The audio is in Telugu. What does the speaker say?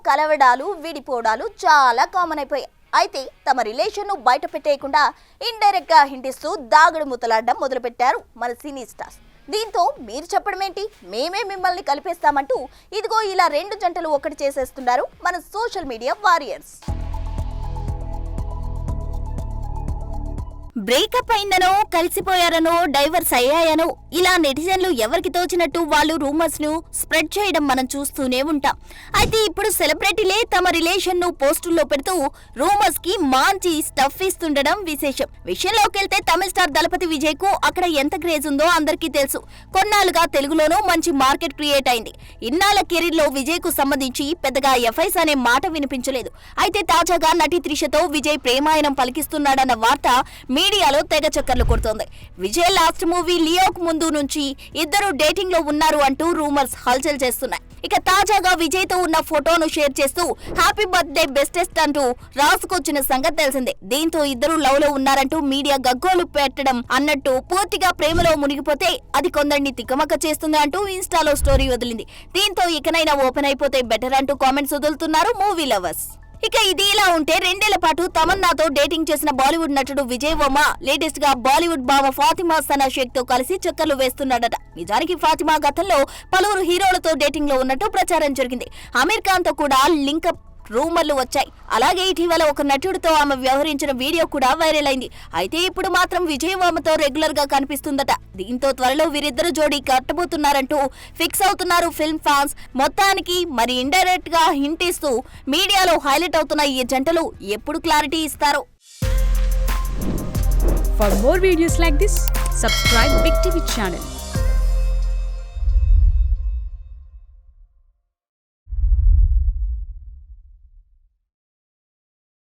కలవడాలు విడిపోవడాలు చాలా కామన్ అయిపోయాయి. అయితే తమ రిలేషన్ ను బయట పెట్టేయకుండా ఇండైరెక్ట్ గా హింటిస్తూ దాగుడు ముతలాడడం మొదలుపెట్టారు మన సినీ స్టార్స్. దీంతో మీరు చెప్పడం ఏంటి, మేమే మిమ్మల్ని కలిపేస్తామంటూ ఇదిగో ఇలా రెండు జంటలు ఒకటి చేసేస్తున్నారు మన సోషల్ మీడియా వారియర్స్. బ్రేకప్ అయిందనో, కలిసిపోయారనో, డైవర్స్ అయ్యాయనో ఇలా నెటిజన్లు ఎవరికి తోచినట్టు వాళ్ళు రూమర్స్ ను స్ప్రెడ్ చేయడం మనం చూస్తూనే ఉంటాం. అయితే ఇప్పుడు సెలబ్రిటీలే తమ రిలేషన్ ను పోస్టుల్లో పెడుతూ రూమర్స్ కి మంచి స్టఫ్ ఇస్తుండడం విశేషం. విషయంలోకి వెళ్తే తమిళ స్టార్ దళపతి విజయ్ కు అక్కడ ఎంత క్రేజ్ ఉందో అందరికీ తెలుసు. కొన్నాళ్ళుగా తెలుగులోనూ మంచి మార్కెట్ క్రియేట్ అయింది. ఇన్నాళ్ల కెరీర్ లో విజయ్ కు సంబంధించి పెద్దగా ఎఫ్ఐస్ అనే మాట వినిపించలేదు. అయితే తాజాగా నటి త్రిషతో విజయ్ ప్రేమాయణం పలికిస్తున్నాడన్న వార్త మీడియాలో తెగ చక్కర్లు కొడుతోంది. విజయ్ లాస్ట్ మూవీ లియోకు ముందు నుంచి ఇద్దరు డేటింగ్ లో ఉన్నారు అంటూ రూమర్స్ హల్చల్ చేస్తున్నాయి. ఇక తాజాగా విజయ్ తో ఉన్న ఫోటోను షేర్ చేస్తూ హ్యాపీ బర్త్డే బెస్టెస్ట్ అంటూ రాసుకొచ్చిన సంగతి తెలిసిందే. దీంతో ఇద్దరు లవ్ లో ఉన్నారంటూ మీడియా గగ్గోలు పెట్టడం అన్నట్టు పూర్తిగా ప్రేమలో మునిగిపోతే అది కొందరిని తిక్కమక్క చేస్తుంది అంటూ ఇన్స్టాలో స్టోరీ వదిలింది. దీంతో ఇకనైనా ఓపెన్ అయిపోతే బెటర్ అంటూ కామెంట్స్ వదులుతున్నారు మూవీ లవర్స్. ఇక ఇది ఇలా ఉంటే 2 ఏళ్ల పాటు తమన్నాతో డేటింగ్ చేసిన బాలీవుడ్ నటుడు విజయ్ వర్మ లేటెస్ట్ గా బాలీవుడ్ భామ ఫాతిమా సనా షేక్ తో కలిసి చక్కర్లు వేస్తున్నాడట. నిజానికి ఫాతిమా గతంలో పలువురు హీరోలతో డేటింగ్ లో ఉన్నట్టు ప్రచారం జరిగింది. అమీర్ ఖాన్ తో కూడా లింకప్ రూమర్లు వచ్చాయి. అలాగే ఇటీవల ఒక నటుడితో ఆమె వ్యవహరించిన వీడియో కూడా వైరల్ అయింది. అయితే ఇప్పుడు మాత్రం విజయ్ వర్మతో రెగ్యులర్ గా కనిపిస్తుందట. దీంతో త్వరలో వీరిద్దరు జోడీ కట్టబోతున్నారంటూ ఫిక్స్ అవుతున్నారు ఫిల్మ్ ఫ్యాన్స్. మొత్తానికి మరి ఇండైరెక్ట్ గా హింట్ ఇస్తూ మీడియాలో హైలైట్ అవుతున్న ఈ జంటలు ఎప్పుడు క్లారిటీ ఇస్తారో. For more videos like this, subscribe Big TV channel.